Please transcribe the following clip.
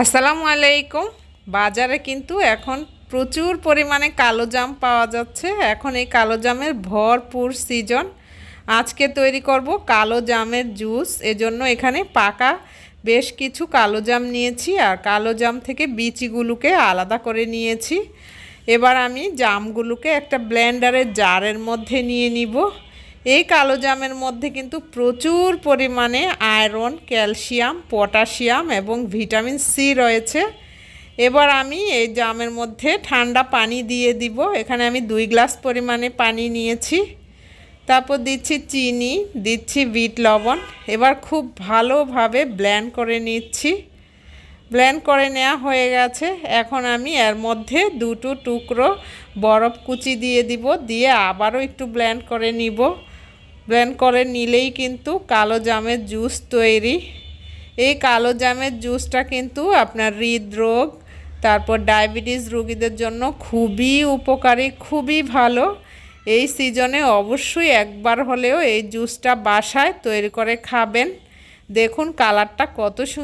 আসসালামু আলাইকুম। বাজারে কিন্তু এখন প্রচুর পরিমাণে কালো জাম পাওয়া যাচ্ছে। এখন এই কালো জামের ভরপুর সিজন। আজকে তৈরি করব কালো জামের জুস। এজন্য এখানে পাকা বেশ কিছু কালো জাম নিয়েছি আর কালো জাম থেকে বিচিগুলোকে আলাদা করে নিয়েছি। এবার আমি জামগুলোকে একটা ব্লেন্ডারের জারের মধ্যে নিয়ে নিব। এই কালো জামের মধ্যে কিন্তু প্রচুর পরিমাণে আয়রন, ক্যালসিয়াম, পটাশিয়াম এবং ভিটামিন সি রয়েছে। এবার আমি এই জামের মধ্যে ঠান্ডা পানি দিয়ে দিব। এখানে আমি 2 গ্লাস পরিমাণে পানি নিয়েছি। তারপর দিচ্ছি চিনি, দিচ্ছি বিট লবণ। এবার খুব ভালোভাবে ব্লেন্ড করে নিচ্ছি। ব্লেন্ড করে নেওয়া হয়ে গেছে। এখন আমি এর মধ্যে 2টো টুকরো বরফ কুচি দিয়ে দিব, দিয়ে আবারও একটু ব্লেন্ড করে নিব। ব্লেন্ড করে নিলেই কিন্তু কালো জামের জুস তৈরি। এই কালো জামের জুসটা কিন্তু আপনার হৃদরোগ, তারপর ডায়াবেটিস রোগীদের জন্য খুবই উপকারী, খুবই ভালো। এই সিজনে অবশ্যই একবার হলেও এই জুসটা বাসায় তৈরি করে খাবেন। দেখুন কালারটা কত সুন্দর।